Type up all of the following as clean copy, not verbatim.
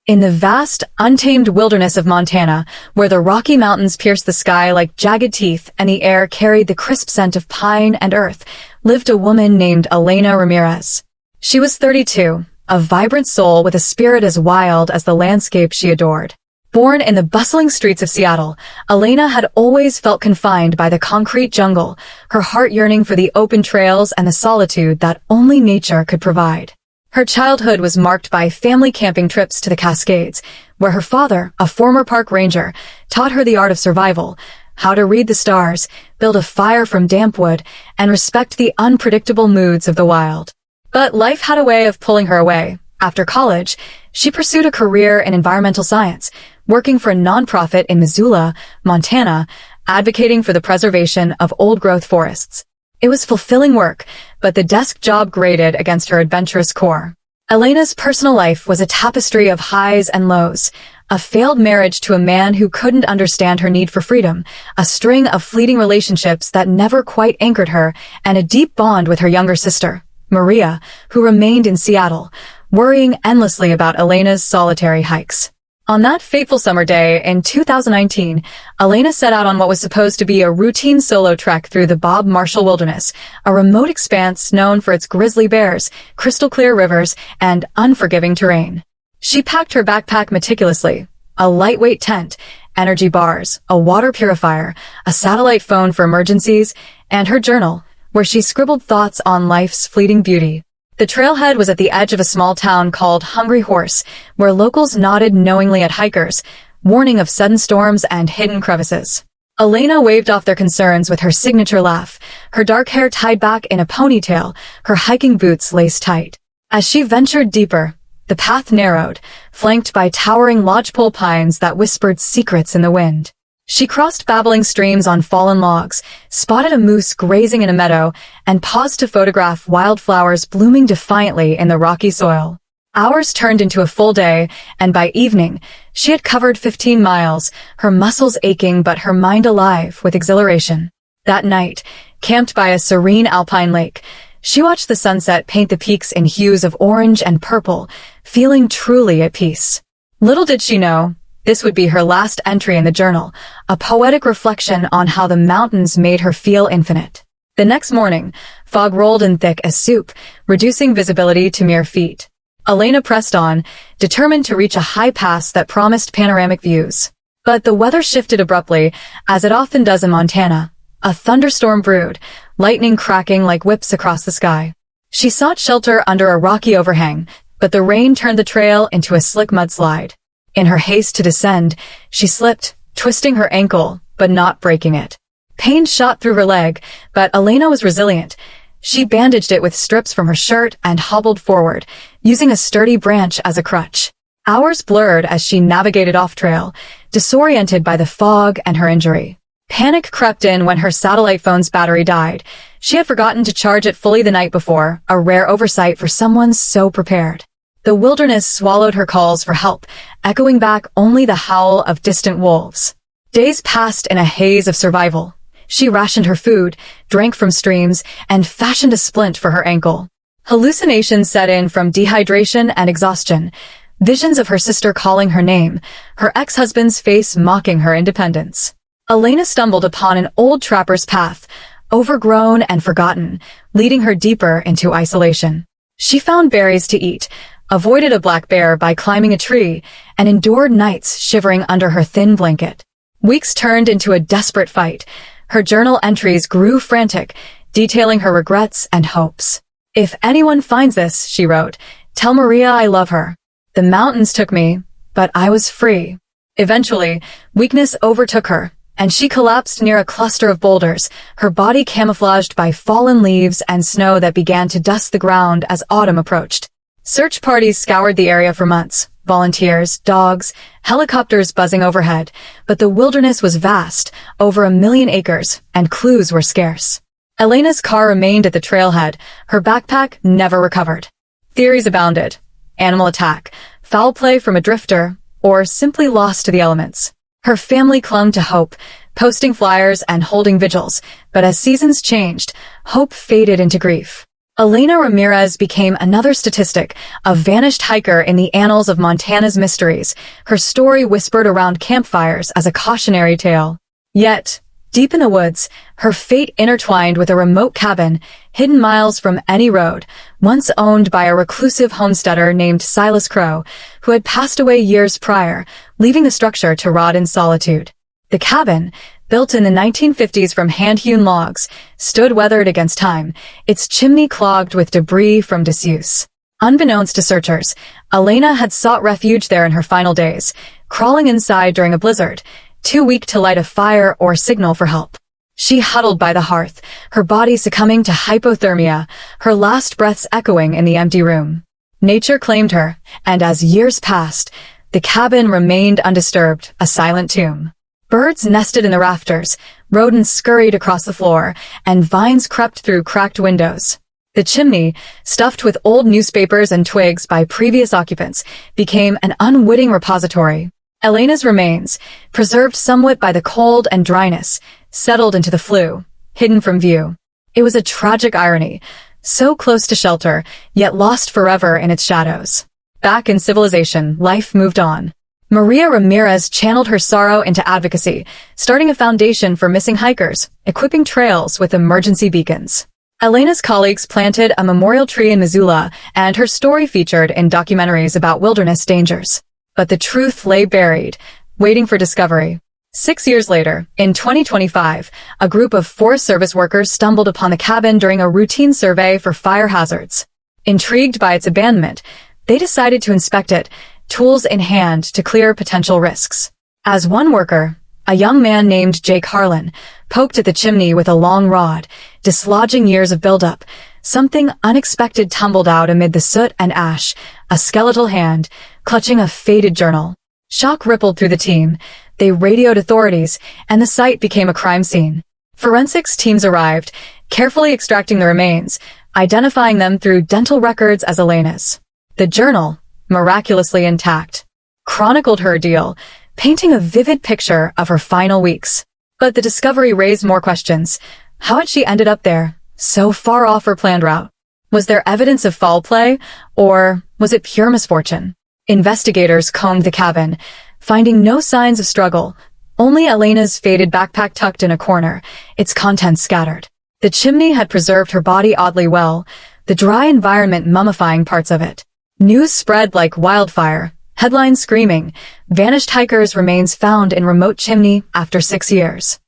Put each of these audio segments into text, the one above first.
In the vast, untamed wilderness of Montana, where the Rocky Mountains pierced the sky like jagged teeth and the air carried the crisp scent of pine and earth, lived a woman named Elena Ramirez. She was 32, a vibrant soul with a spirit as wild as the landscape she adored. Born in the bustling streets of Seattle, Elena had always felt confined by the concrete jungle, her heart yearning for the open trails and the solitude that only nature could provide. Her childhood was marked by family camping trips to the Cascades, where her father, a former park ranger, taught her the art of survival, how to read the stars, build a fire from damp wood, and respect the unpredictable moods of the wild. But life had a way of pulling her away. After college, she pursued a career in environmental science, working for a nonprofit in Missoula, Montana, advocating for the preservation of old-growth forests. It was fulfilling work, but the desk job grated against her adventurous core. Elena's personal life was a tapestry of highs and lows, a failed marriage to a man who couldn't understand her need for freedom, a string of fleeting relationships that never quite anchored her, and a deep bond with her younger sister, Maria, who remained in Seattle, worrying endlessly about Elena's solitary hikes. On that fateful summer day in 2019, Elena set out on what was supposed to be a routine solo trek through the Bob Marshall Wilderness, a remote expanse known for its grizzly bears, crystal-clear rivers, and unforgiving terrain. She packed her backpack meticulously, a lightweight tent, energy bars, a water purifier, a satellite phone for emergencies, and her journal, where she scribbled thoughts on life's fleeting beauty. The trailhead was at the edge of a small town called Hungry Horse, where locals nodded knowingly at hikers, warning of sudden storms and hidden crevices. Elena waved off their concerns with her signature laugh, her dark hair tied back in a ponytail, her hiking boots laced tight. As she ventured deeper, the path narrowed, flanked by towering lodgepole pines that whispered secrets in the wind. She crossed babbling streams on fallen logs, spotted a moose grazing in a meadow, and paused to photograph wildflowers blooming defiantly in the rocky soil. Hours turned into a full day, and by evening, she had covered 15 miles, her muscles aching but her mind alive with exhilaration. That night, camped by a serene alpine lake, she watched the sunset paint the peaks in hues of orange and purple, feeling truly at peace. Little did she know, this would be her last entry in the journal, a poetic reflection on how the mountains made her feel infinite. The next morning, fog rolled in thick as soup, reducing visibility to mere feet. Elena pressed on, determined to reach a high pass that promised panoramic views. But the weather shifted abruptly, as it often does in Montana. A thunderstorm brewed, lightning cracking like whips across the sky. She sought shelter under a rocky overhang, but the rain turned the trail into a slick mudslide. In her haste to descend, she slipped, twisting her ankle, but not breaking it. Pain shot through her leg, but Elena was resilient. She bandaged it with strips from her shirt and hobbled forward, using a sturdy branch as a crutch. Hours blurred as she navigated off-trail, disoriented by the fog and her injury. Panic crept in when her satellite phone's battery died. She had forgotten to charge it fully the night before, a rare oversight for someone so prepared. The wilderness swallowed her calls for help, echoing back only the howl of distant wolves. Days passed in a haze of survival. She rationed her food, drank from streams, and fashioned a splint for her ankle. Hallucinations set in from dehydration and exhaustion. Visions of her sister calling her name, her ex-husband's face mocking her independence. Elena stumbled upon an old trapper's path, overgrown and forgotten, leading her deeper into isolation. She found berries to eat, avoided a black bear by climbing a tree, and endured nights shivering under her thin blanket. Weeks turned into a desperate fight. Her journal entries grew frantic, detailing her regrets and hopes. "If anyone finds this," she wrote, "tell Maria I love her. The mountains took me, but I was free." Eventually, weakness overtook her, and she collapsed near a cluster of boulders, her body camouflaged by fallen leaves and snow that began to dust the ground as autumn approached. Search parties scoured the area for months, volunteers, dogs, helicopters buzzing overhead, but the wilderness was vast, over 1 million acres, and clues were scarce. Elena's car remained at the trailhead, her backpack never recovered. Theories abounded: animal attack, foul play from a drifter, or simply lost to the elements. Her family clung to hope, posting flyers and holding vigils, but as seasons changed, hope faded into grief. Elena Ramirez became another statistic, a vanished hiker in the annals of Montana's mysteries, her story whispered around campfires as a cautionary tale. Yet, deep in the woods, her fate intertwined with a remote cabin, hidden miles from any road, once owned by a reclusive homesteader named Silas Crow, who had passed away years prior, leaving the structure to rot in solitude. The cabin, built in the 1950s from hand-hewn logs, stood weathered against time, its chimney clogged with debris from disuse. Unbeknownst to searchers, Elena had sought refuge there in her final days, crawling inside during a blizzard, too weak to light a fire or signal for help. She huddled by the hearth, her body succumbing to hypothermia, her last breaths echoing in the empty room. Nature claimed her, and as years passed, the cabin remained undisturbed, a silent tomb. Birds nested in the rafters, rodents scurried across the floor, and vines crept through cracked windows. The chimney, stuffed with old newspapers and twigs by previous occupants, became an unwitting repository. Elena's remains, preserved somewhat by the cold and dryness, settled into the flue, hidden from view. It was a tragic irony, so close to shelter, yet lost forever in its shadows. Back in civilization, life moved on. Maria Ramirez channeled her sorrow into advocacy, starting a foundation for missing hikers, equipping trails with emergency beacons. Elena's colleagues planted a memorial tree in Missoula, and her story featured in documentaries about wilderness dangers. But the truth lay buried, waiting for discovery. 6 years later, in 2025, a group of Forest Service workers stumbled upon the cabin during a routine survey for fire hazards. Intrigued by its abandonment, they decided to inspect it, tools in hand to clear potential risks. As one worker, a young man named Jake Harlan, poked at the chimney with a long rod, dislodging years of buildup, something unexpected tumbled out amid the soot and ash, a skeletal hand, clutching a faded journal. Shock rippled through the team. They radioed authorities, and the site became a crime scene. Forensics teams arrived, carefully extracting the remains, identifying them through dental records as Elena's. The journal, miraculously intact, chronicled her ordeal, painting a vivid picture of her final weeks. But the discovery raised more questions. How had she ended up there, so far off her planned route? Was there evidence of foul play, or was it pure misfortune? Investigators combed the cabin, finding no signs of struggle, only Elena's faded backpack tucked in a corner, its contents scattered. The chimney had preserved her body oddly well, the dry environment mummifying parts of it. News spread like wildfire, headlines screaming, "Vanished hikers remains found in remote chimney after 6 years."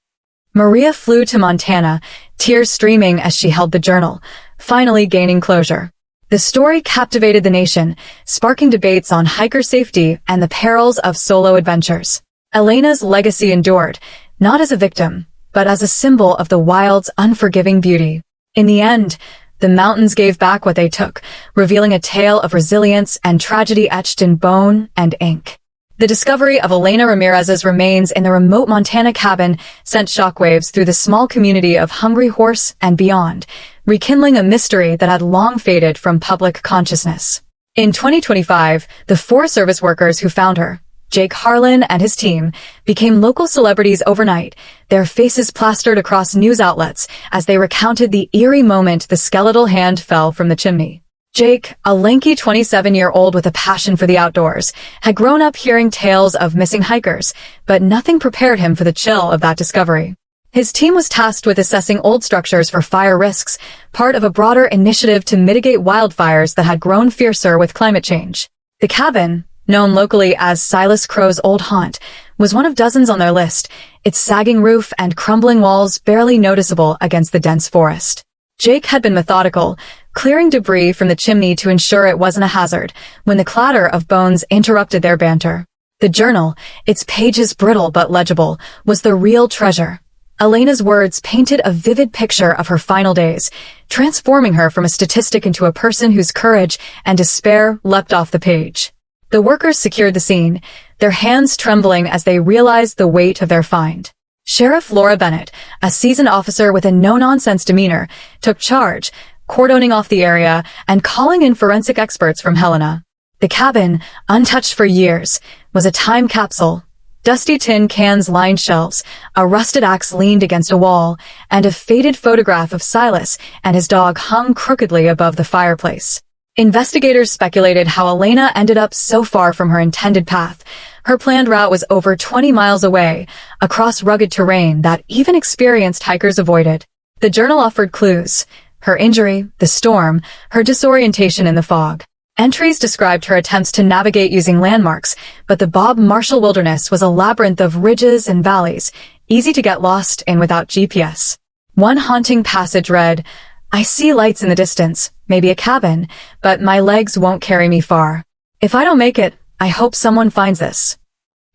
Maria flew to Montana, tears streaming as she held the journal, finally gaining closure. The story captivated the nation, sparking debates on hiker safety and the perils of solo adventures. Elena's legacy endured, not as a victim, but as a symbol of the wild's unforgiving beauty. In the end, the mountains gave back what they took, revealing a tale of resilience and tragedy etched in bone and ink. The discovery of Elena Ramirez's remains in the remote Montana cabin sent shockwaves through the small community of Hungry Horse and beyond, rekindling a mystery that had long faded from public consciousness. In 2025, the Forest Service workers who found her, Jake Harlan and his team, became local celebrities overnight, their faces plastered across news outlets as they recounted the eerie moment the skeletal hand fell from the chimney. Jake, a lanky 27-year-old with a passion for the outdoors, had grown up hearing tales of missing hikers, but nothing prepared him for the chill of that discovery. His team was tasked with assessing old structures for fire risks, part of a broader initiative to mitigate wildfires that had grown fiercer with climate change. The cabin, known locally as Silas Crow's old haunt, was one of dozens on their list, its sagging roof and crumbling walls barely noticeable against the dense forest. Jake had been methodical, clearing debris from the chimney to ensure it wasn't a hazard, when the clatter of bones interrupted their banter. The journal, its pages brittle but legible, was the real treasure. Elena's words painted a vivid picture of her final days, transforming her from a statistic into a person whose courage and despair leapt off the page. The workers secured the scene, their hands trembling as they realized the weight of their find. Sheriff Laura Bennett, a seasoned officer with a no-nonsense demeanor, took charge, cordoning off the area and calling in forensic experts from Helena. The cabin, untouched for years, was a time capsule, Dusty tin cans lined shelves, a rusted axe leaned against a wall, and a faded photograph of Silas and his dog hung crookedly above the fireplace. Investigators speculated how Elena ended up so far from her intended path. Her planned route was over 20 miles away, across rugged terrain that even experienced hikers avoided. The journal offered clues: her injury, the storm, her disorientation in the fog. Entries described her attempts to navigate using landmarks, but the Bob Marshall Wilderness was a labyrinth of ridges and valleys, easy to get lost in without GPS. One haunting passage read, "I see lights in the distance, maybe a cabin, but my legs won't carry me far. If I don't make it, I hope someone finds this."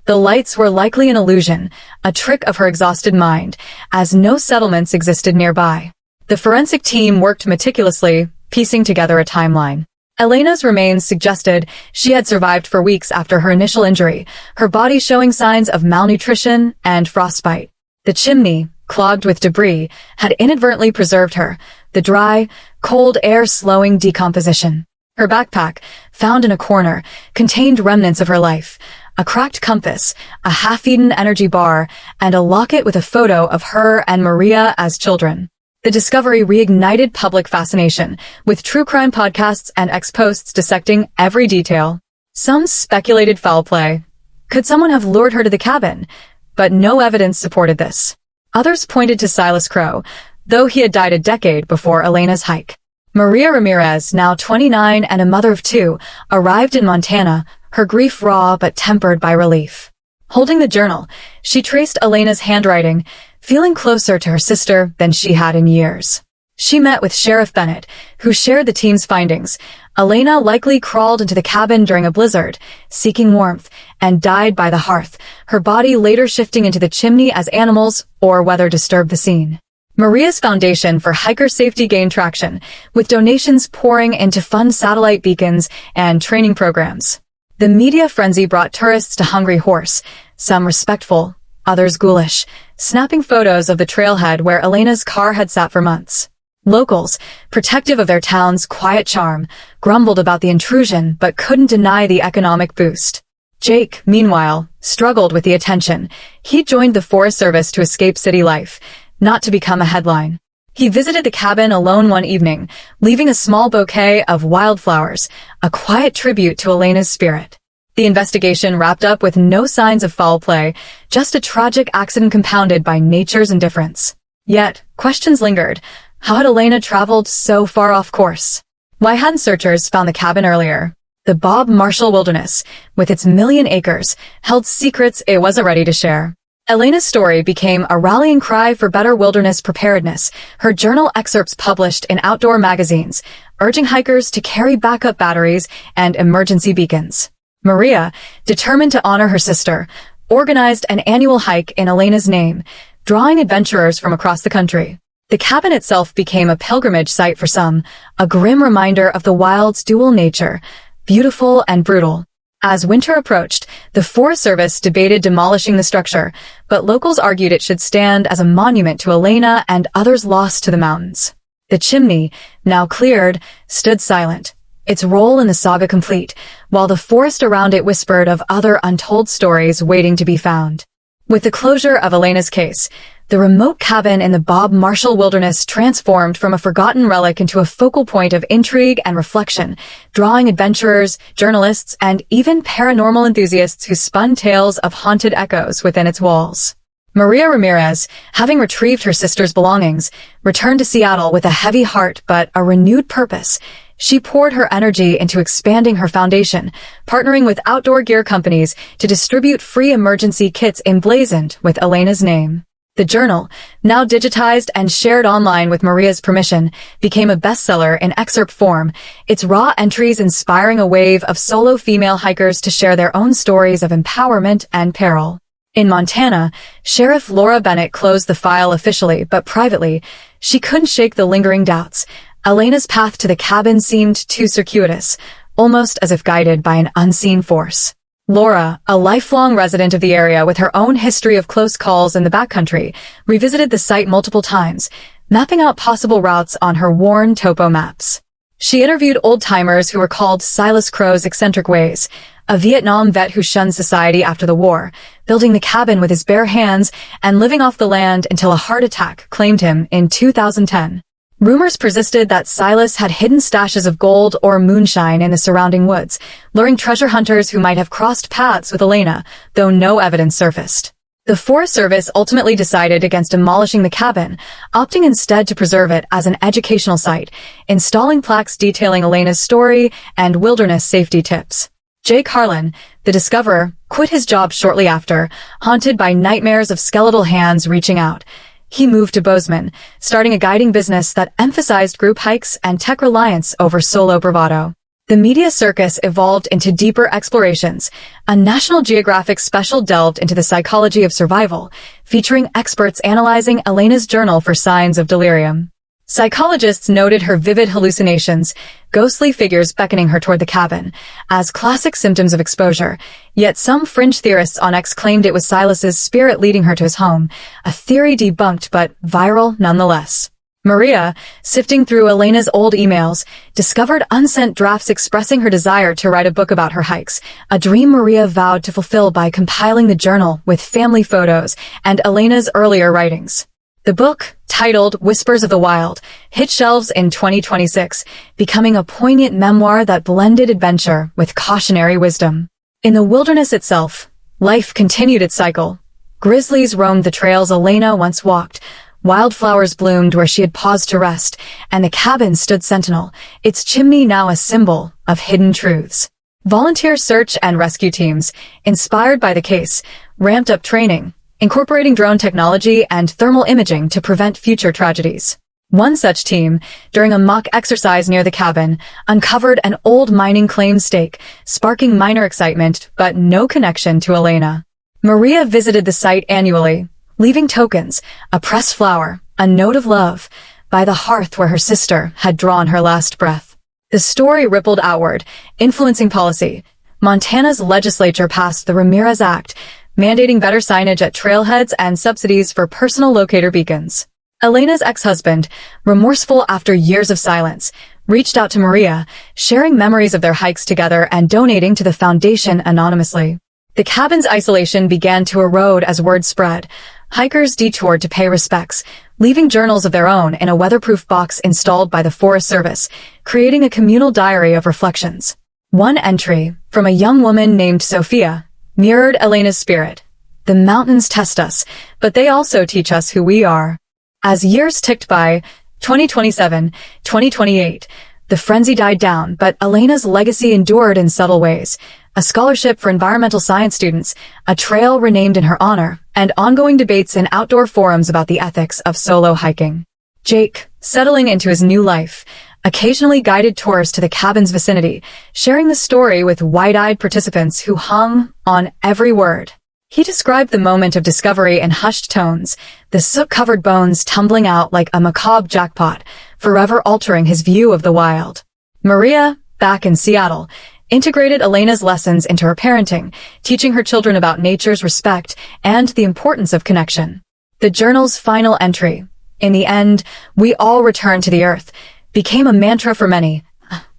The lights were likely an illusion, a trick of her exhausted mind, as no settlements existed nearby. The forensic team worked meticulously, piecing together a timeline. Elena's remains suggested she had survived for weeks after her initial injury, her body showing signs of malnutrition and frostbite. The chimney, clogged with debris, had inadvertently preserved her, the dry, cold air slowing decomposition. Her backpack, found in a corner, contained remnants of her life: a cracked compass, a half-eaten energy bar, and a locket with a photo of her and Maria as children. The discovery reignited public fascination, with true crime podcasts and ex-posts dissecting every detail. Some speculated foul play. Could someone have lured her to the cabin? But no evidence supported this. Others pointed to Silas Crow, though he had died a decade before Elena's hike. Maria Ramirez, now 29 and a mother of 2, arrived in Montana, her grief raw but tempered by relief. Holding the journal, she traced Elena's handwriting, feeling closer to her sister than she had in years. She met with Sheriff Bennett, who shared the team's findings. Elena likely crawled into the cabin during a blizzard, seeking warmth, and died by the hearth, her body later shifting into the chimney as animals or weather disturbed the scene. Maria's foundation for hiker safety gained traction, with donations pouring in to fund satellite beacons and training programs. The media frenzy brought tourists to Hungry Horse, some respectful, others ghoulish, snapping photos of the trailhead where Elena's car had sat for months. Locals, protective of their town's quiet charm, grumbled about the intrusion but couldn't deny the economic boost. Jake, meanwhile, struggled with the attention. He joined the Forest Service to escape city life, not to become a headline. He visited the cabin alone one evening, leaving a small bouquet of wildflowers, a quiet tribute to Elena's spirit. The investigation wrapped up with no signs of foul play, just a tragic accident compounded by nature's indifference. Yet, questions lingered. How had Elena traveled so far off course? Why hadn't searchers found the cabin earlier? The Bob Marshall Wilderness, with its 1,000,000 acres, held secrets it wasn't ready to share. Elena's story became a rallying cry for better wilderness preparedness, her journal excerpts published in outdoor magazines, urging hikers to carry backup batteries and emergency beacons. Maria, determined to honor her sister, organized an annual hike in Elena's name, drawing adventurers from across the country. The cabin itself became a pilgrimage site for some, a grim reminder of the wild's dual nature, beautiful and brutal. As winter approached, the Forest Service debated demolishing the structure, but locals argued it should stand as a monument to Elena and others lost to the mountains. The chimney, now cleared, stood silent, its role in the saga complete, while the forest around it whispered of other untold stories waiting to be found. With the closure of Elena's case, the remote cabin in the Bob Marshall Wilderness transformed from a forgotten relic into a focal point of intrigue and reflection, drawing adventurers, journalists, and even paranormal enthusiasts who spun tales of haunted echoes within its walls. Maria Ramirez, having retrieved her sister's belongings, returned to Seattle with a heavy heart but a renewed purpose. She poured her energy into expanding her foundation, partnering with outdoor gear companies to distribute free emergency kits emblazoned with Elena's name. The journal, now digitized and shared online with Maria's permission, became a bestseller in excerpt form, its raw entries inspiring a wave of solo female hikers to share their own stories of empowerment and peril. In Montana, Sheriff Laura Bennett closed the file officially but privately. She couldn't shake the lingering doubts. Elena's path to the cabin seemed too circuitous, almost as if guided by an unseen force. Laura, a lifelong resident of the area with her own history of close calls in the backcountry, revisited the site multiple times, mapping out possible routes on her worn topo maps. She interviewed old-timers who recalled Silas Crow's eccentric ways, a Vietnam vet who shunned society after the war, building the cabin with his bare hands and living off the land until a heart attack claimed him in 2010. Rumors persisted that Silas had hidden stashes of gold or moonshine in the surrounding woods, luring treasure hunters who might have crossed paths with Elena, though no evidence surfaced. The Forest Service ultimately decided against demolishing the cabin, opting instead to preserve it as an educational site, installing plaques detailing Elena's story and wilderness safety tips. Jake Harlan, the discoverer, quit his job shortly after, haunted by nightmares of skeletal hands reaching out. He moved to Bozeman, starting a guiding business that emphasized group hikes and tech reliance over solo bravado. The media circus evolved into deeper explorations. A National Geographic special delved into the psychology of survival, featuring experts analyzing Elena's journal for signs of delirium. Psychologists noted her vivid hallucinations, ghostly figures beckoning her toward the cabin, as classic symptoms of exposure, yet some fringe theorists on X claimed it was Silas's spirit leading her to his home, a theory debunked but viral nonetheless. Maria, sifting through Elena's old emails, discovered unsent drafts expressing her desire to write a book about her hikes, a dream Maria vowed to fulfill by compiling the journal with family photos and Elena's earlier writings. The book, titled Whispers of the Wild, hit shelves in 2026, becoming a poignant memoir that blended adventure with cautionary wisdom. In the wilderness itself, life continued its cycle. Grizzlies roamed the trails Elena once walked, wildflowers bloomed where she had paused to rest, and the cabin stood sentinel, its chimney now a symbol of hidden truths. Volunteer search and rescue teams, inspired by the case, ramped up training, incorporating drone technology and thermal imaging to prevent future tragedies. One such team, during a mock exercise near the cabin, uncovered an old mining claim stake, sparking minor excitement but no connection to Elena. Maria visited the site annually, leaving tokens, a pressed flower, a note of love, by the hearth where her sister had drawn her last breath. The story rippled outward, influencing policy. Montana's legislature passed the Ramirez Act, mandating better signage at trailheads and subsidies for personal locator beacons. Elena's ex-husband, remorseful after years of silence, reached out to Maria, sharing memories of their hikes together and donating to the foundation anonymously. The cabin's isolation began to erode as word spread. Hikers detoured to pay respects, leaving journals of their own in a weatherproof box installed by the Forest Service, creating a communal diary of reflections. One entry, from a young woman named Sophia, mirrored Elena's spirit. The mountains test us, but they also teach us who we are. As years ticked by, 2027, 2028, the frenzy died down, but Elena's legacy endured in subtle ways. A scholarship for environmental science students, a trail renamed in her honor, and ongoing debates in outdoor forums about the ethics of solo hiking. Jake, settling into his new life, occasionally guided tours to the cabin's vicinity, sharing the story with wide-eyed participants who hung on every word. He described the moment of discovery in hushed tones, the soot-covered bones tumbling out like a macabre jackpot, forever altering his view of the wild. Maria, back in Seattle, integrated Elena's lessons into her parenting, teaching her children about nature's respect and the importance of connection. The journal's final entry, "In the end, we all return to the earth," became a mantra for many,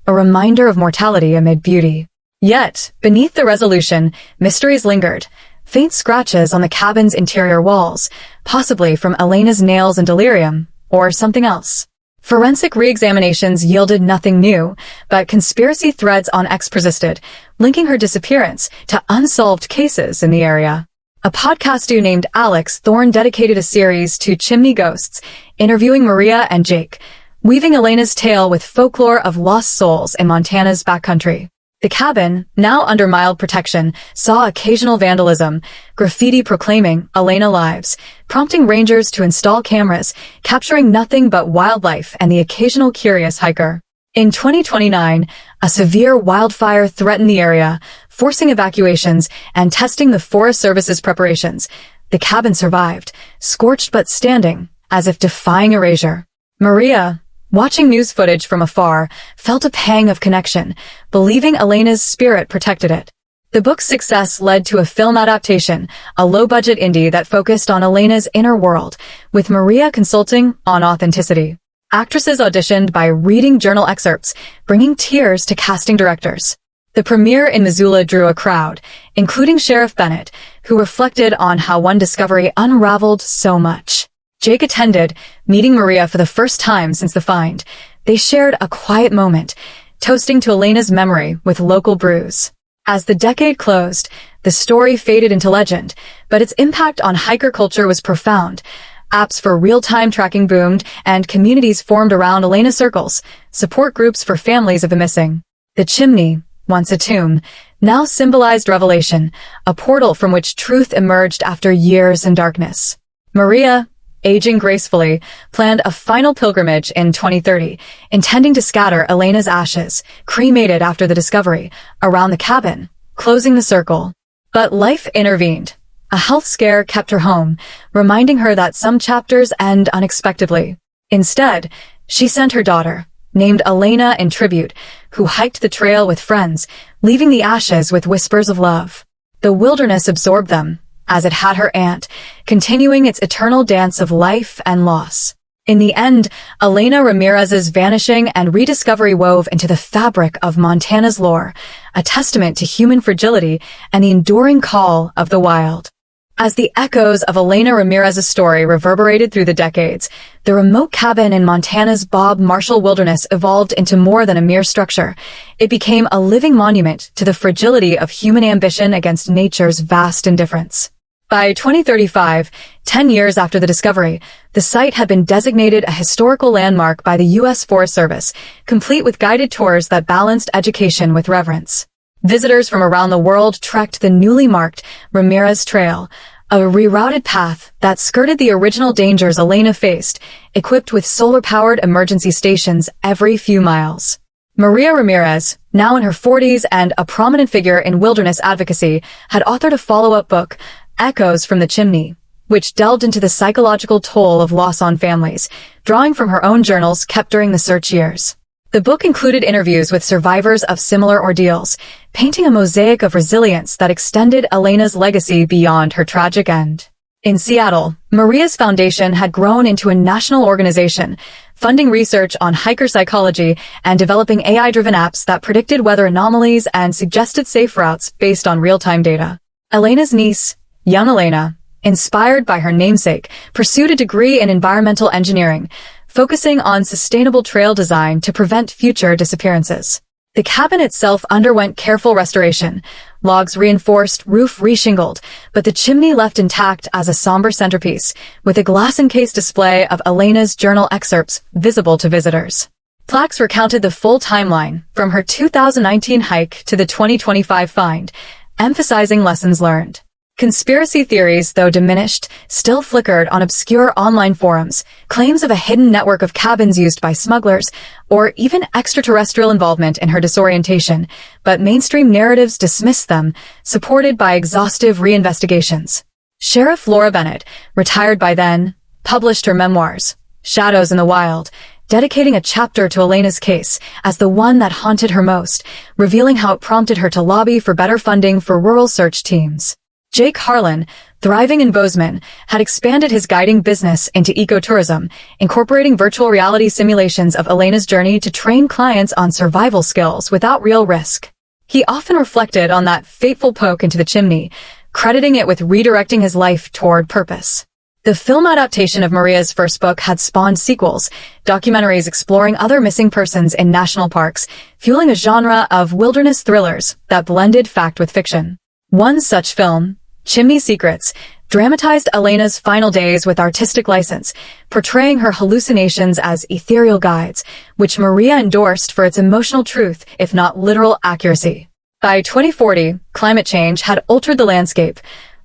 a reminder of mortality amid beauty. Yet, beneath the resolution, mysteries lingered, faint scratches on the cabin's interior walls, possibly from Elena's nails and delirium, or something else. Forensic re-examinations yielded nothing new, but conspiracy threads on X persisted, linking her disappearance to unsolved cases in the area. A podcaster named Alex Thorne dedicated a series to Chimney ghosts, interviewing Maria and Jake, weaving Elena's tale with folklore of lost souls in Montana's backcountry. The cabin, now under mild protection, saw occasional vandalism, graffiti proclaiming Elena lives, prompting rangers to install cameras, capturing nothing but wildlife and the occasional curious hiker. In 2029, a severe wildfire threatened the area, forcing evacuations and testing the Forest Service's preparations. The cabin survived, scorched but standing, as if defying erasure. Maria, watching news footage from afar, felt a pang of connection, believing Elena's spirit protected it. The book's success led to a film adaptation, a low-budget indie that focused on Elena's inner world, with Maria consulting on authenticity. Actresses auditioned by reading journal excerpts, bringing tears to casting directors. The premiere in Missoula drew a crowd, including Sheriff Bennett, who reflected on how one discovery unraveled so much. Jake attended, meeting Maria for the first time since the find. They shared a quiet moment, toasting to Elena's memory with local brews. As the decade closed, the story faded into legend, but its impact on hiker culture was profound. Apps for real-time tracking boomed, and communities formed around Elena circles, support groups for families of the missing. The Chimney, once a tomb, now symbolized revelation, a portal from which truth emerged after years in darkness. Maria, aging gracefully, planned a final pilgrimage in 2030, intending to scatter Elena's ashes, cremated after the discovery, around the cabin, closing the circle. But life intervened. A health scare kept her home, reminding her that some chapters end unexpectedly. Instead, she sent her daughter, named Elena in tribute, who hiked the trail with friends, leaving the ashes with whispers of love. The wilderness absorbed them, as it had her aunt, continuing its eternal dance of life and loss. In the end, Elena Ramirez's vanishing and rediscovery wove into the fabric of Montana's lore, a testament to human fragility and the enduring call of the wild. As the echoes of Elena Ramirez's story reverberated through the decades, the remote cabin in Montana's Bob Marshall wilderness evolved into more than a mere structure. It became a living monument to the fragility of human ambition against nature's vast indifference. By 2035, 10 years after the discovery, the site had been designated a historical landmark by the U.S. Forest Service, complete with guided tours that balanced education with reverence. Visitors from around the world trekked the newly marked Ramirez Trail, a rerouted path that skirted the original dangers Elena faced, equipped with solar-powered emergency stations every few miles. Maria Ramirez, now in her 40s and a prominent figure in wilderness advocacy, had authored a follow-up book, Echoes from the Chimney, which delved into the psychological toll of loss on families, drawing from her own journals kept during the search years. The book included interviews with survivors of similar ordeals, painting a mosaic of resilience that extended Elena's legacy beyond her tragic end. In Seattle, Maria's foundation had grown into a national organization, funding research on hiker psychology and developing AI-driven apps that predicted weather anomalies and suggested safe routes based on real-time data. Elena's niece, young Elena, inspired by her namesake, pursued a degree in environmental engineering, focusing on sustainable trail design to prevent future disappearances. The cabin itself underwent careful restoration, logs reinforced, roof reshingled, but the chimney left intact as a somber centerpiece, with a glass-encased display of Elena's journal excerpts visible to visitors. Plaques recounted the full timeline, from her 2019 hike to the 2025 find, emphasizing lessons learned. Conspiracy theories, though diminished, still flickered on obscure online forums, claims of a hidden network of cabins used by smugglers, or even extraterrestrial involvement in her disorientation, but mainstream narratives dismissed them, supported by exhaustive reinvestigations. Sheriff Laura Bennett, retired by then, published her memoirs, Shadows in the Wild, dedicating a chapter to Elena's case as the one that haunted her most, revealing how it prompted her to lobby for better funding for rural search teams. Jake Harlan, thriving in Bozeman, had expanded his guiding business into ecotourism, incorporating virtual reality simulations of Elena's journey to train clients on survival skills without real risk. He often reflected on that fateful poke into the chimney, crediting it with redirecting his life toward purpose. The film adaptation of Maria's first book had spawned sequels, documentaries exploring other missing persons in national parks, fueling a genre of wilderness thrillers that blended fact with fiction. One such film, Chimney Secrets, dramatized Elena's final days with artistic license, portraying her hallucinations as ethereal guides, which Maria endorsed for its emotional truth, if not literal accuracy. By 2040, climate change had altered the landscape.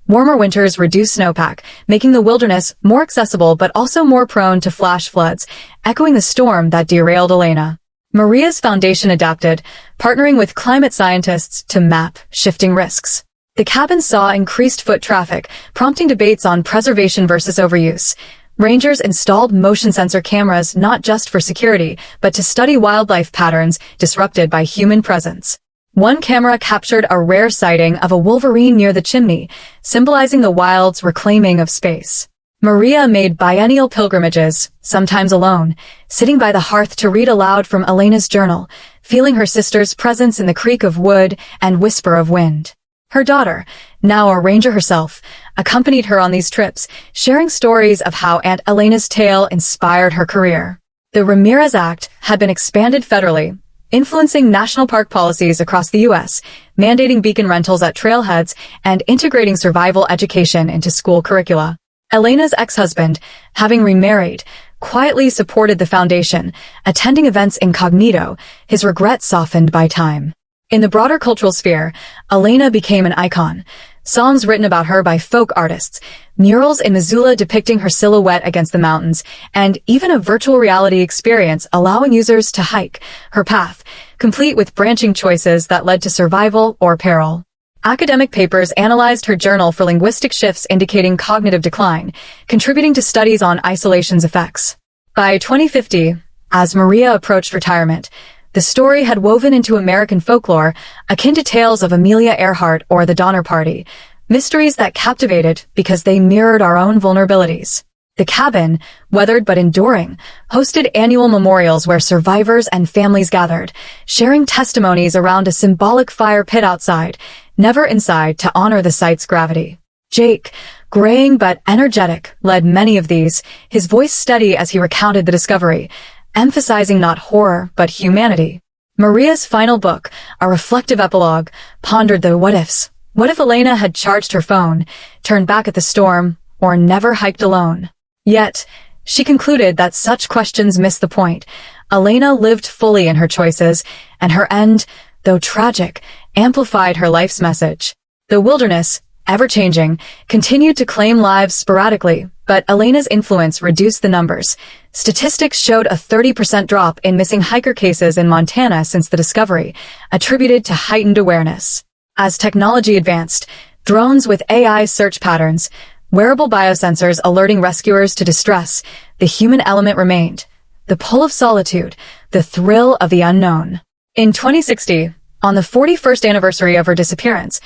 Warmer winters reduced snowpack, making the wilderness more accessible but also more prone to flash floods, echoing the storm that derailed Elena. Maria's foundation adapted, partnering with climate scientists to map shifting risks. The cabin saw increased foot traffic, prompting debates on preservation versus overuse. Rangers installed motion sensor cameras not just for security, but to study wildlife patterns disrupted by human presence. One camera captured a rare sighting of a wolverine near the chimney, symbolizing the wild's reclaiming of space. Maria made biennial pilgrimages, sometimes alone, sitting by the hearth to read aloud from Elena's journal, feeling her sister's presence in the creak of wood and whisper of wind. Her daughter, now a ranger herself, accompanied her on these trips, sharing stories of how Aunt Elena's tale inspired her career. The Ramirez Act had been expanded federally, influencing national park policies across the U.S., mandating beacon rentals at trailheads and integrating survival education into school curricula. Elena's ex-husband, having remarried, quietly supported the foundation, attending events incognito, his regret softened by time. In the broader cultural sphere, Elena became an icon. Songs written about her by folk artists, murals in Missoula depicting her silhouette against the mountains, and even a virtual reality experience allowing users to hike her path, complete with branching choices that led to survival or peril. Academic papers analyzed her journal for linguistic shifts indicating cognitive decline, contributing to studies on isolation's effects. By 2050, as Maria approached retirement, the story had woven into American folklore, akin to tales of Amelia Earhart or the Donner Party, mysteries that captivated because they mirrored our own vulnerabilities. The cabin, weathered but enduring, hosted annual memorials where survivors and families gathered, sharing testimonies around a symbolic fire pit outside, never inside, to honor the site's gravity. Jake, graying but energetic, led many of these, his voice steady as he recounted the discovery, emphasizing not horror but humanity. Maria's final book, a reflective epilogue, pondered the what-ifs. What if Elena had charged her phone, turned back at the storm, or never hiked alone? Yet, she concluded that such questions missed the point. Elena lived fully in her choices, and her end, though tragic, amplified her life's message. The wilderness, ever-changing, continued to claim lives sporadically, but Elena's influence reduced the numbers. Statistics showed a 30% drop in missing hiker cases in Montana since the discovery, attributed to heightened awareness. As technology advanced, drones with AI search patterns, wearable biosensors alerting rescuers to distress, the human element remained. The pull of solitude, the thrill of the unknown. In 2060, on the 41st anniversary of her disappearance,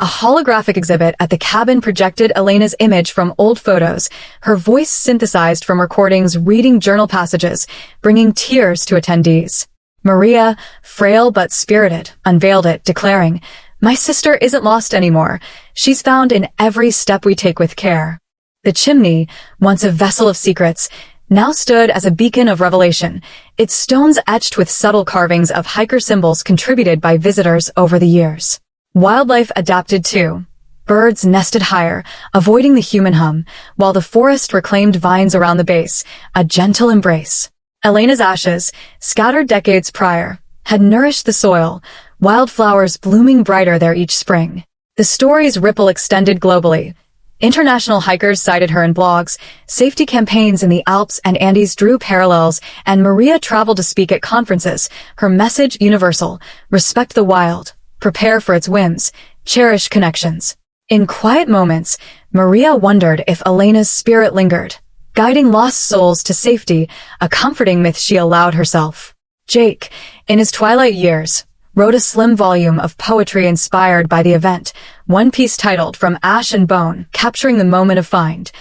a holographic exhibit at the cabin projected Elena's image from old photos, her voice synthesized from recordings reading journal passages, bringing tears to attendees. Maria, frail but spirited, unveiled it, declaring, "My sister isn't lost anymore. She's found in every step we take with care." The Chimney, once a vessel of secrets, now stood as a beacon of revelation, its stones etched with subtle carvings of hiker symbols contributed by visitors over the years. Wildlife adapted too. Birds nested higher, avoiding the human hum, while the forest reclaimed vines around the base, a gentle embrace. Elena's ashes, scattered decades prior, had nourished the soil, wildflowers blooming brighter there each spring. The story's ripple extended globally. International hikers cited her in blogs, safety campaigns in the Alps and Andes drew parallels, and Maria traveled to speak at conferences, her message universal: respect the wild, prepare for its whims, cherish connections. In quiet moments, Maria wondered if Elena's spirit lingered, guiding lost souls to safety, a comforting myth she allowed herself. Jake, in his twilight years, wrote a slim volume of poetry inspired by the event, one piece titled From Ash and Bone, capturing the moment of find.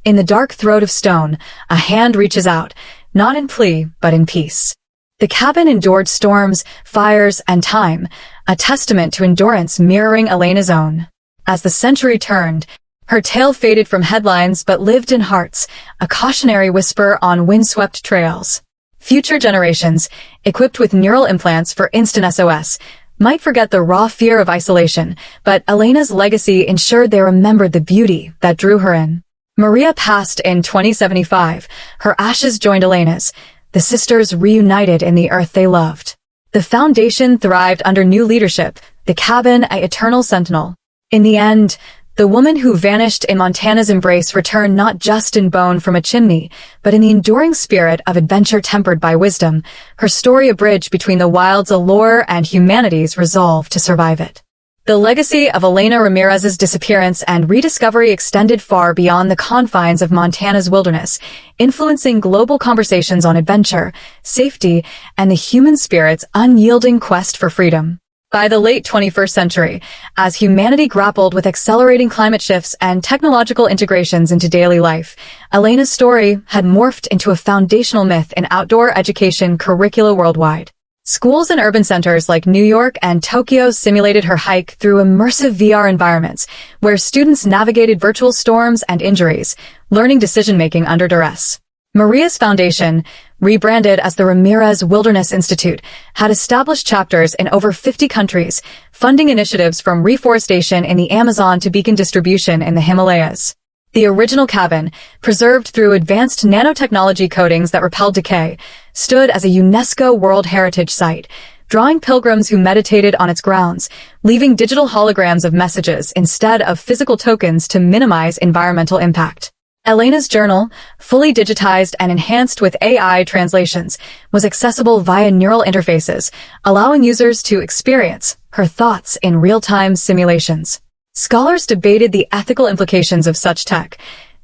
In the dark throat of stone, a hand reaches out, not in plea, but in peace. The cabin endured storms, fires, and time, a testament to endurance mirroring Elena's own. As the century turned, her tale faded from headlines but lived in hearts, a cautionary whisper on windswept trails. Future generations, equipped with neural implants for instant SOS, might forget the raw fear of isolation, but Elena's legacy ensured they remembered the beauty that drew her in. Maria passed in 2075. Her ashes joined Elena's, the sisters reunited in the earth they loved. The foundation thrived under new leadership, the cabin an eternal sentinel. In the end, the woman who vanished in Montana's embrace returned not just in bone from a chimney, but in the enduring spirit of adventure tempered by wisdom, her story a bridge between the wild's allure and humanity's resolve to survive it. The legacy of Elena Ramirez's disappearance and rediscovery extended far beyond the confines of Montana's wilderness, influencing global conversations on adventure, safety, and the human spirit's unyielding quest for freedom. By the late 21st century, as humanity grappled with accelerating climate shifts and technological integrations into daily life, Elena's story had morphed into a foundational myth in outdoor education curricula worldwide. Schools in urban centers like New York and Tokyo simulated her hike through immersive VR environments, where students navigated virtual storms and injuries, learning decision-making under duress. Maria's foundation, rebranded as the Ramirez Wilderness Institute, had established chapters in over 50 countries, funding initiatives from reforestation in the Amazon to beacon distribution in the Himalayas. The original cabin, preserved through advanced nanotechnology coatings that repelled decay, stood as a UNESCO World Heritage Site, drawing pilgrims who meditated on its grounds, leaving digital holograms of messages instead of physical tokens to minimize environmental impact. Elena's journal, fully digitized and enhanced with AI translations, was accessible via neural interfaces, allowing users to experience her thoughts in real-time simulations. Scholars debated the ethical implications of such tech.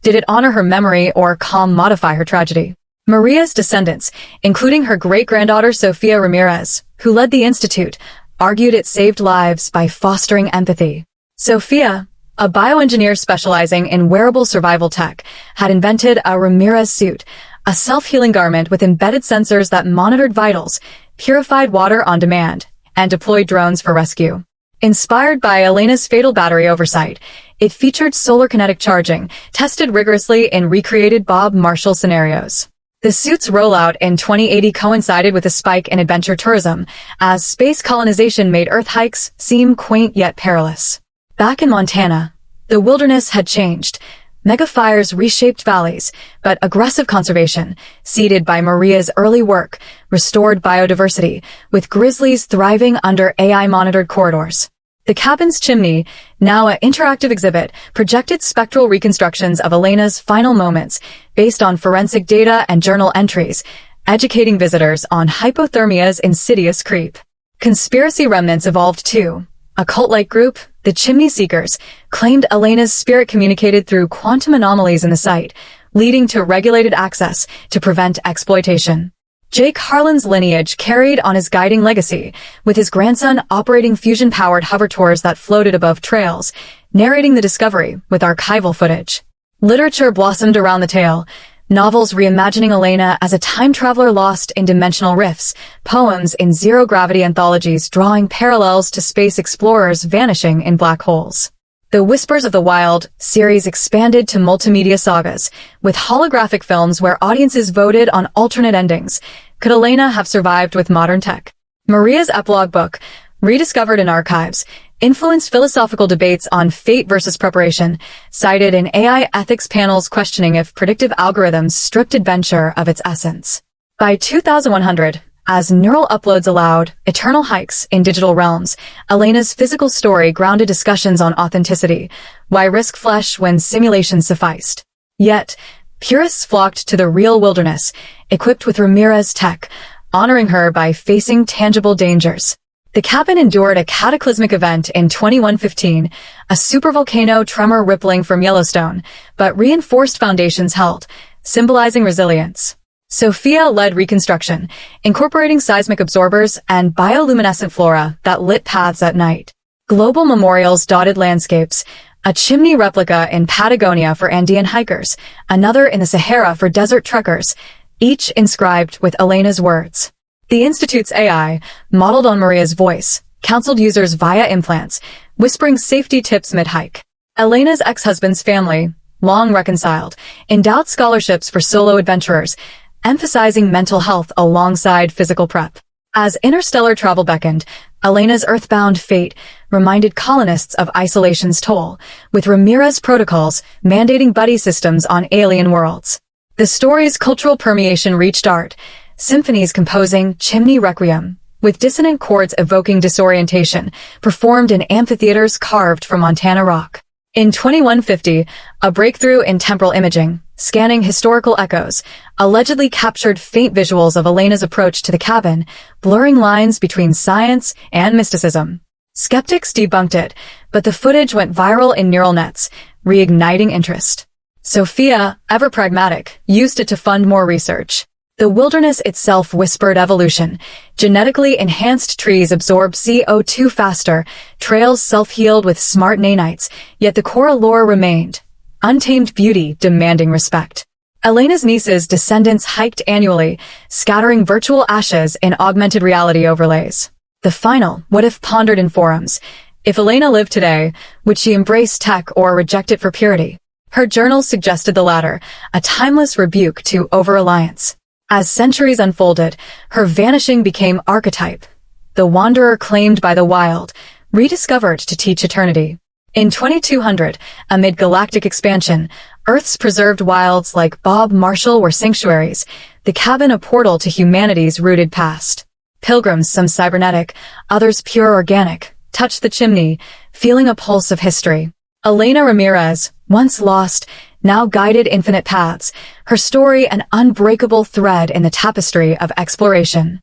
Did it honor her memory or modify her tragedy? Maria's descendants, including her great-granddaughter Sofia Ramirez, who led the institute, argued it saved lives by fostering empathy. Sofia, a bioengineer specializing in wearable survival tech, had invented a Ramirez suit, a self-healing garment with embedded sensors that monitored vitals, purified water on demand, and deployed drones for rescue. Inspired by Elena's fatal battery oversight, it featured solar kinetic charging, tested rigorously in recreated Bob Marshall scenarios. The suit's rollout in 2080 coincided with a spike in adventure tourism, as space colonization made Earth hikes seem quaint yet perilous. Back in Montana, the wilderness had changed. Megafires reshaped valleys, but aggressive conservation, seeded by Maria's early work, restored biodiversity, with grizzlies thriving under AI-monitored corridors. The cabin's chimney, now an interactive exhibit, projected spectral reconstructions of Elena's final moments based on forensic data and journal entries, educating visitors on hypothermia's insidious creep. Conspiracy remnants evolved too. A cult-like group, the Chimney Seekers, claimed Elena's spirit communicated through quantum anomalies in the site, leading to regulated access to prevent exploitation. Jake Harlan's lineage carried on his guiding legacy, with his grandson operating fusion-powered hover tours that floated above trails, narrating the discovery with archival footage. Literature blossomed around the tale, novels reimagining Elena as a time traveler lost in dimensional rifts, poems in zero-gravity anthologies drawing parallels to space explorers vanishing in black holes. The Whispers of the Wild series expanded to multimedia sagas, with holographic films where audiences voted on alternate endings. Could Elena have survived with modern tech? Maria's epilogue book, rediscovered in archives, influenced philosophical debates on fate versus preparation, cited in AI ethics panels questioning if predictive algorithms stripped adventure of its essence. By 2100, as neural uploads allowed eternal hikes in digital realms, Elena's physical story grounded discussions on authenticity, why risk flesh when simulations sufficed. Yet, purists flocked to the real wilderness, equipped with Ramirez tech, honoring her by facing tangible dangers. The cabin endured a cataclysmic event in 2115, a supervolcano tremor rippling from Yellowstone, but reinforced foundations held, symbolizing resilience. Sofia led reconstruction, incorporating seismic absorbers and bioluminescent flora that lit paths at night. Global memorials dotted landscapes, a chimney replica in Patagonia for Andean hikers, another in the Sahara for desert trekkers, each inscribed with Elena's words. The Institute's AI, modeled on Maria's voice, counseled users via implants, whispering safety tips mid-hike. Elena's ex-husband's family, long reconciled, endowed scholarships for solo adventurers, emphasizing mental health alongside physical prep. As interstellar travel beckoned, Elena's earthbound fate reminded colonists of isolation's toll, with Ramirez protocols mandating buddy systems on alien worlds. The story's cultural permeation reached art, symphonies composing Chimney Requiem, with dissonant chords evoking disorientation, performed in amphitheaters carved from Montana rock. In 2150, a breakthrough in temporal imaging, scanning historical echoes, allegedly captured faint visuals of Elena's approach to the cabin, blurring lines between science and mysticism. Skeptics debunked it, but the footage went viral in neural nets, reigniting interest. Sofia, ever pragmatic, used it to fund more research. The wilderness itself whispered evolution. Genetically enhanced trees absorb CO2 faster, trails self-healed with smart nanites, yet the core allure remained. Untamed beauty demanding respect. Elena's niece's descendants hiked annually, scattering virtual ashes in augmented reality overlays. The final what-if pondered in forums. If Elena lived today, would she embrace tech or reject it for purity? Her journals suggested the latter, a timeless rebuke to over-reliance. As centuries unfolded, her vanishing became archetype. The wanderer claimed by the wild, rediscovered to teach eternity. In 2200, amid galactic expansion, Earth's preserved wilds like Bob Marshall were sanctuaries, the cabin a portal to humanity's rooted past. Pilgrims, some cybernetic, others pure organic, touched the chimney, feeling a pulse of history. Elena Ramirez, once lost, now guided infinite paths, her story an unbreakable thread in the tapestry of exploration.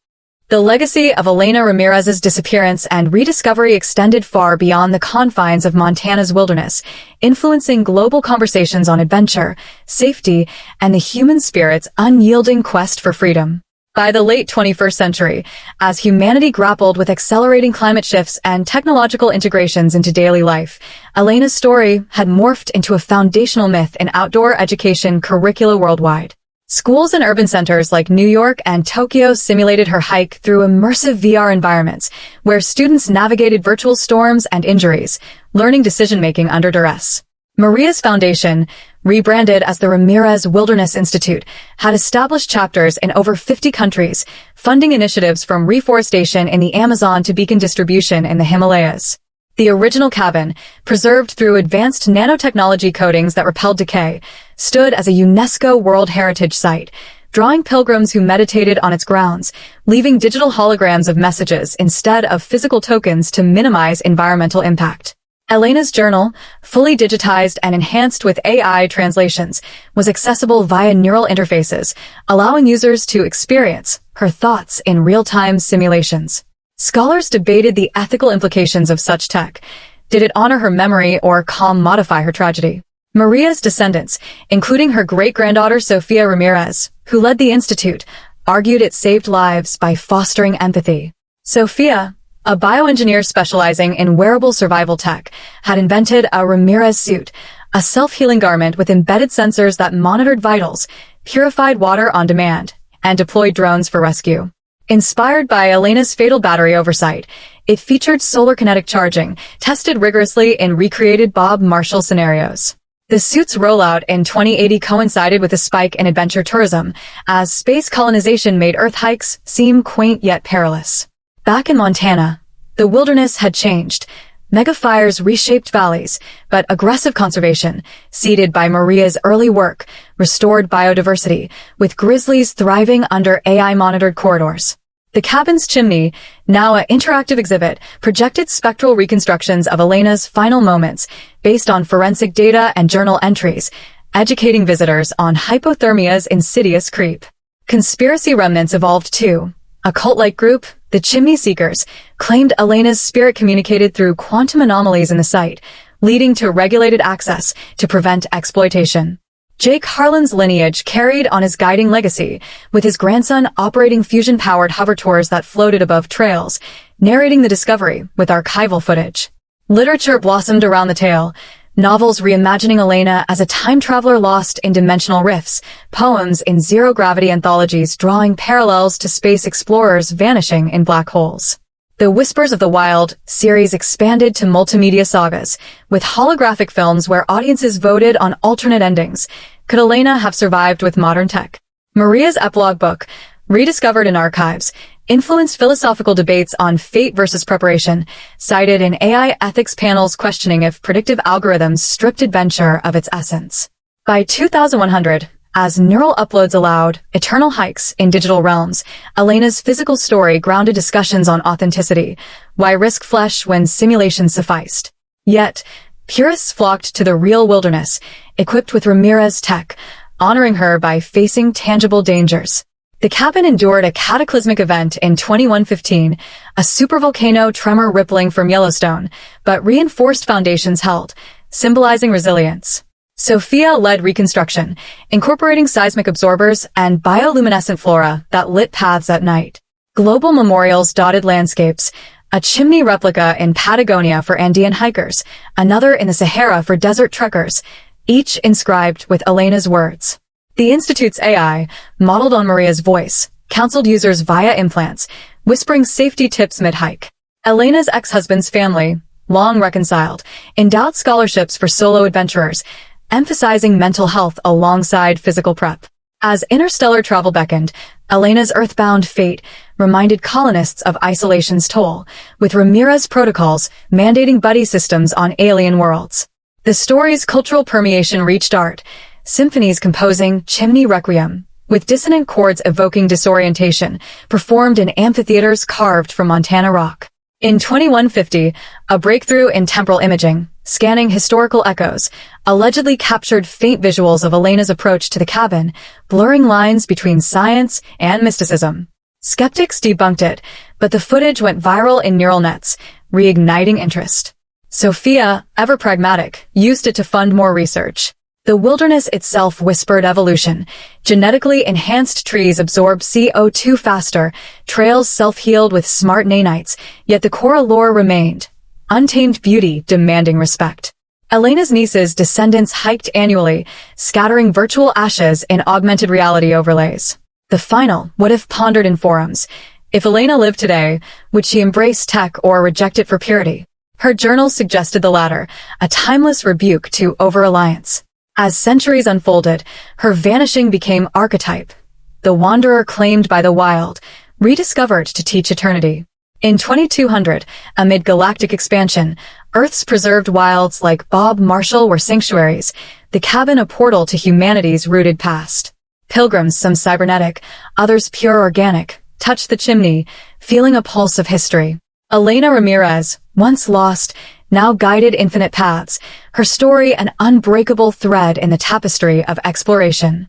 The legacy of Elena Ramirez's disappearance and rediscovery extended far beyond the confines of Montana's wilderness, influencing global conversations on adventure, safety, and the human spirit's unyielding quest for freedom. By the late 21st century, as humanity grappled with accelerating climate shifts and technological integrations into daily life, Elena's story had morphed into a foundational myth in outdoor education curricula worldwide. Schools and urban centers like New York and Tokyo simulated her hike through immersive VR environments, where students navigated virtual storms and injuries, learning decision-making under duress. Maria's foundation, rebranded as the Ramirez Wilderness Institute, had established chapters in over 50 countries, funding initiatives from reforestation in the Amazon to beacon distribution in the Himalayas. The original cabin, preserved through advanced nanotechnology coatings that repelled decay, stood as a UNESCO World Heritage Site, drawing pilgrims who meditated on its grounds, leaving digital holograms of messages instead of physical tokens to minimize environmental impact. Elena's journal, fully digitized and enhanced with AI translations, was accessible via neural interfaces, allowing users to experience her thoughts in real-time simulations. Scholars debated the ethical implications of such tech. Did it honor her memory or modify her tragedy? Maria's descendants, including her great-granddaughter Sofia Ramirez, who led the institute, argued it saved lives by fostering empathy. Sofia, a bioengineer specializing in wearable survival tech, had invented a Ramirez suit, a self-healing garment with embedded sensors that monitored vitals, purified water on demand, and deployed drones for rescue. Inspired by Elena's fatal battery oversight, it featured solar kinetic charging, tested rigorously in recreated Bob Marshall scenarios. The suit's rollout in 2080 coincided with a spike in adventure tourism, as space colonization made Earth hikes seem quaint yet perilous. Back in Montana, the wilderness had changed. Megafires reshaped valleys, but aggressive conservation, seeded by Maria's early work, restored biodiversity, with grizzlies thriving under AI-monitored corridors. The cabin's chimney, now an interactive exhibit, projected spectral reconstructions of Elena's final moments, based on forensic data and journal entries, educating visitors on hypothermia's insidious creep. Conspiracy remnants evolved too. A cult-like group, the Chimney Seekers, claimed Elena's spirit communicated through quantum anomalies in the site, leading to regulated access to prevent exploitation. Jake Harlan's lineage carried on his guiding legacy, with his grandson operating fusion-powered hover tours that floated above trails, narrating the discovery with archival footage. Literature blossomed around the tale, novels reimagining Elena as a time traveler lost in dimensional rifts, poems in zero-gravity anthologies drawing parallels to space explorers vanishing in black holes. The Whispers of the Wild series expanded to multimedia sagas, with holographic films where audiences voted on alternate endings. Could Elena have survived with modern tech? Maria's epilogue book, rediscovered in archives, influenced philosophical debates on fate versus preparation, cited in AI ethics panels questioning if predictive algorithms stripped adventure of its essence. By 2100, as neural uploads allowed eternal hikes in digital realms, Elena's physical story grounded discussions on authenticity, why risk flesh when simulation sufficed. Yet, purists flocked to the real wilderness, equipped with Ramirez tech, honoring her by facing tangible dangers. The cabin endured a cataclysmic event in 2115, a supervolcano tremor rippling from Yellowstone, but reinforced foundations held, symbolizing resilience. Sophia led reconstruction, incorporating seismic absorbers and bioluminescent flora that lit paths at night. Global memorials dotted landscapes, a Chimney replica in Patagonia for Andean hikers, another in the Sahara for desert trekkers, each inscribed with Elena's words. The Institute's AI, modeled on Maria's voice, counseled users via implants, whispering safety tips mid-hike. Elena's ex-husband's family, long reconciled, endowed scholarships for solo adventurers, emphasizing mental health alongside physical prep. As interstellar travel beckoned, Elena's earthbound fate reminded colonists of isolation's toll, with Ramirez protocols mandating buddy systems on alien worlds. The story's cultural permeation reached art, symphonies composing Chimney Requiem, with dissonant chords evoking disorientation, performed in amphitheaters carved from Montana rock. In 2150, a breakthrough in temporal imaging, scanning historical echoes, allegedly captured faint visuals of Elena's approach to the cabin, blurring lines between science and mysticism. Skeptics debunked it, but the footage went viral in neural nets, reigniting interest. Sophia, ever pragmatic, used it to fund more research. The wilderness itself whispered evolution. Genetically enhanced trees absorb CO2 faster, trails self-healed with smart nanites, yet the core allure remained. Untamed beauty demanding respect. Elena's niece's descendants hiked annually, scattering virtual ashes in augmented reality overlays. The final what-if pondered in forums. If Elena lived today, would she embrace tech or reject it for purity? Her journals suggested the latter, a timeless rebuke to over-reliance. As centuries unfolded, her vanishing became archetype, the wanderer claimed by the wild, rediscovered to teach eternity. In 2200, amid galactic expansion, Earth's preserved wilds like Bob Marshall were sanctuaries, the cabin a portal to humanity's rooted past. Pilgrims, some cybernetic, others pure organic, touched the chimney, feeling a pulse of history. Elena Ramirez, once lost, now guided infinite paths, her story an unbreakable thread in the tapestry of exploration.